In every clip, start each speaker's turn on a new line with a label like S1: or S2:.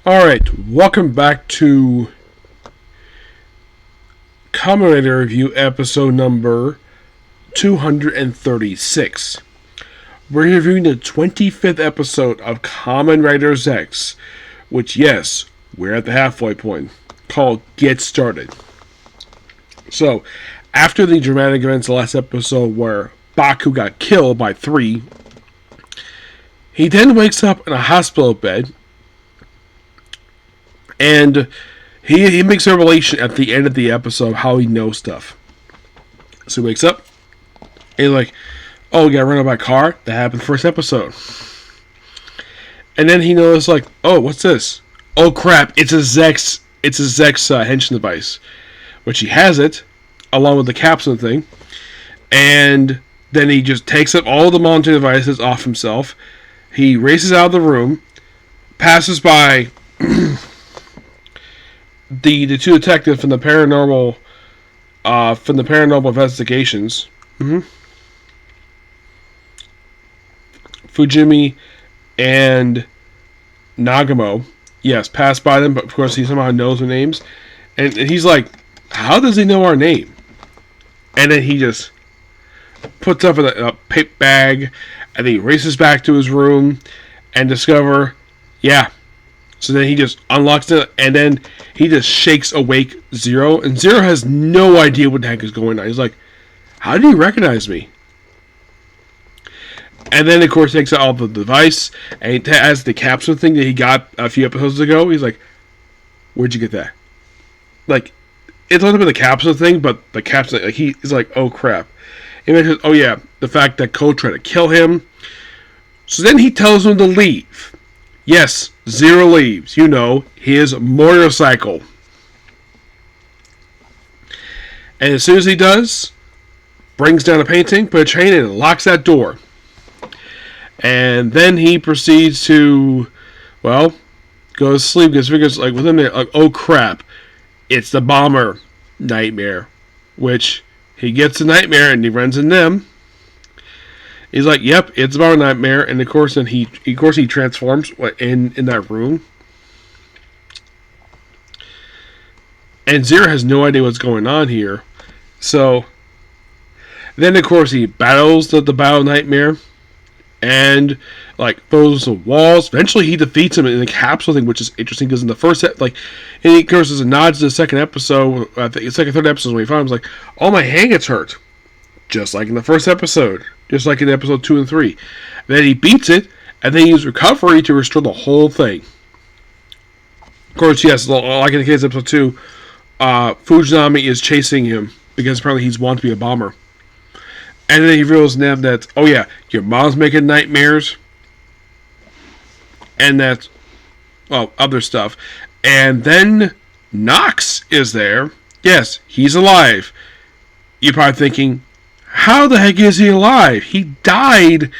S1: Alright, welcome back to Kamen Review episode number 236. We're reviewing the 25th episode of Kamen Rider Zeztz, which, yes, we're at the halfway point, called Get Started. So, after the dramatic events of the last episode where Baku got killed by 3, he then wakes up in a hospital bed, and he makes a revelation at the end of the episode how he knows stuff. So he wakes up, and he's like, oh, we got run over by a car? That happened first episode. And then he knows, like, oh, what's this? Oh, crap, it's a Zeztz henshin device. Which he has it, along with the capsule thing. And then he just takes up all the monitoring devices off himself. He races out of the room, passes by the two detectives from the paranormal investigations. Fujimi and Nagamo. Yes, pass by them, but of course he somehow knows their names. And he's like, how does he know our name? And then he just puts up in a paper bag, and then he races back to his room and discover, yeah. So then he just unlocks it, and then he just shakes awake Zero, and Zero has no idea what the heck is going on. He's like, how did he recognize me? And then, of course, he takes out all the device, and he has the capsule thing that he got a few episodes ago. He's like, where'd you get that? Like, it's a little bit of the capsule thing, but the capsule, like, he's like, oh, crap. He mentions, oh, yeah, the fact that Code tried to kill him. So then he tells him to leave. Yes, Zero leaves. You know, his motorcycle. And as soon as he does, brings down a painting, put a chain in, and locks that door. And then he proceeds to, well, go to sleep. Because figures, like, with him there, like, oh, crap. It's the bomber nightmare. Which, he gets a nightmare, and he runs in them. He's like, yep, it's about a nightmare, and of course, then he transforms in that room, and Zero has no idea what's going on here. So then, of course, he battles the battle nightmare, and like throws the walls. Eventually, he defeats him in the capsule thing, which is interesting because in the first and of course, there's a nod to the second episode. I think it's like a third episode when he finds like, oh, my hand gets hurt, just like in the first episode. Just like in episode 2 and 3. Then he beats it, and then he uses recovery to restore the whole thing. Of course, yes, like in the case of episode 2, Fujinami is chasing him, because apparently he's wanted to be a bomber. And then he reveals them that, oh yeah, your mom's making nightmares, and that, well, other stuff. And then Nox is there. Yes, he's alive. You're probably thinking, how the heck is he alive? He died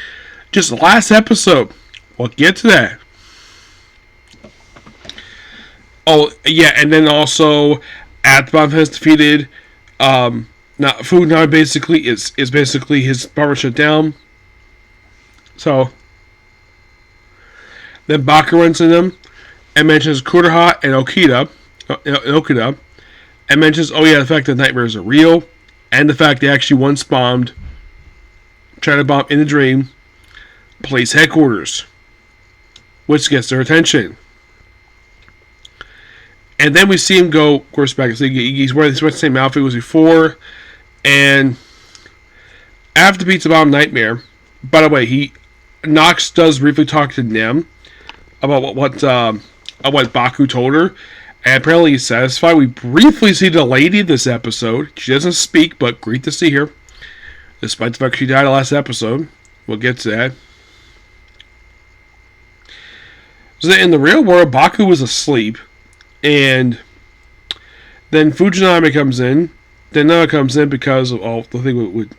S1: just last episode. We'll get to that. Oh, yeah, and then also, Atbom has defeated, Fujinami basically is basically his power shut down. So, then Baku runs in them, and mentions Kuroha and Okida, and mentions, oh yeah, the fact that nightmares are real, and the fact they actually once tried to bomb in the dream, police headquarters, which gets their attention. And then we see him go, of course, back. So he's wearing the same outfit he was before, and after the Pizza Bomb Nightmare, by the way, Nox does briefly talk to Nem about what Baku told her. And apparently he's satisfied. We briefly see the lady this episode. She doesn't speak, but great to see her. Despite the fact she died last episode. We'll get to that. So in the real world, Baku was asleep. And then Fujinami comes in. Then Noah comes in because of all the thing with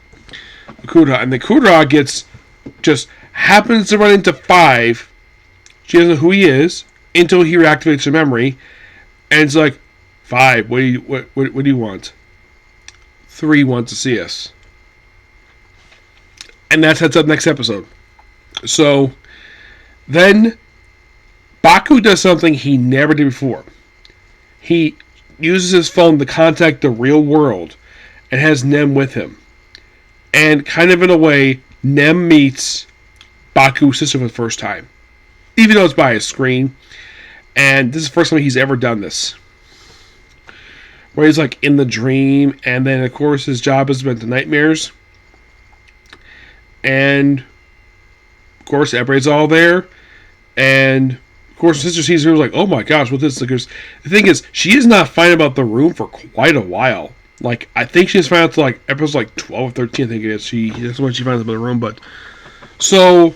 S1: Kudra. And the Kudra happens to run into 5. She doesn't know who he is until he reactivates her memory. And it's like, 5, what do you want? 3 wants to see us. And that sets up next episode. So, then Baku does something he never did before. He uses his phone to contact the real world and has Nem with him. And kind of in a way, Nem meets Baku's sister for the first time. Even though it's by a screen. And this is the first time he's ever done this. Where he's like in the dream, and then of course his job is meant to nightmares. And of course everybody's all there. And of course his sister sees her like, oh my gosh, what this? Because the thing is, she is not fine about the room for quite a while. Like, I think she's found out to like episodes like 12 or 13, I think it is. That's when she finds out about the room, but so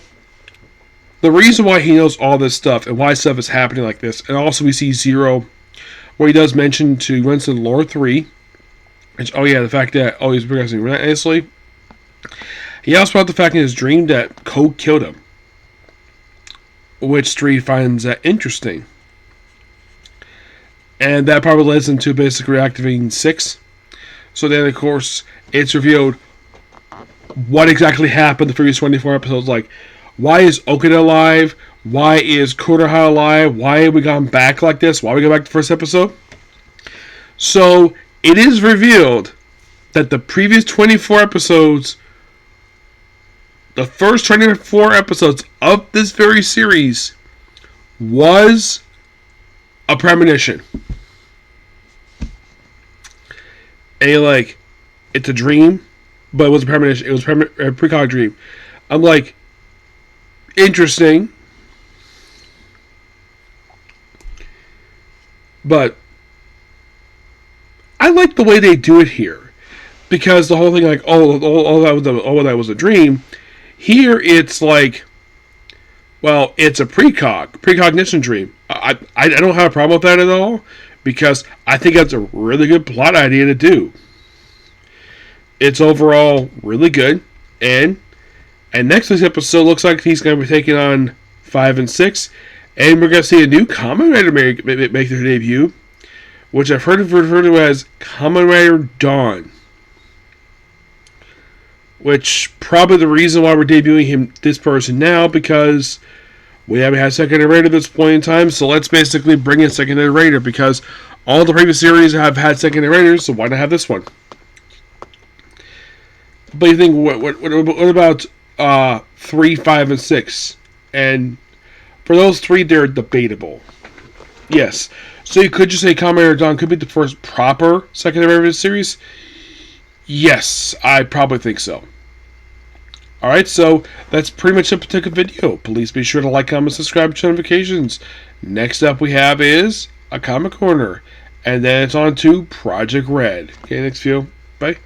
S1: the reason why he knows all this stuff and why stuff is happening like this, and also we see Zero, where he does mention to Winston Lore 3, which, oh yeah, the fact that, oh, he's progressing relentlessly. He also brought the fact in his dream that Code killed him, which Street finds that interesting. And that probably leads into basically reactivating 6. So then, of course, it's revealed what exactly happened the previous 24 episodes. Like, why is Okada alive? Why is Konoha alive? Why have we gone back like this? Why we go back to the first episode? So, it is revealed that the previous 24 episodes, the first 24 episodes of this very series, was a premonition. And you're like, it's a dream, but it was a premonition. It was a precog dream. I'm like, interesting. But I like the way they do it here. Because the whole thing, like, that was a dream. Here it's like, well, it's a precognition dream. I don't have a problem with that at all, because I think that's a really good plot idea to do. It's overall really good, and next week's episode looks like he's going to be taking on 5 and 6, and we're going to see a new Kamen Rider make their debut, which I've heard referred to as Kamen Rider Dawn. Which, probably the reason why we're debuting this person now, because we haven't had secondary Raider at this point in time, so let's basically bring in secondary Raider, because all the previous series have had secondary Raiders, so why not have this one? But you think, what about 3, 5, and 6? And for those 3, they're debatable. Yes. So you could just say Kamen Rider Dawn could be the first proper secondary Raider series? Yes, I probably think so. Alright, so that's pretty much it for the video. Please be sure to like, comment, subscribe, turn notifications. Next up we have is a Comic Corner. And then it's on to Project Red. Okay, next video. Bye.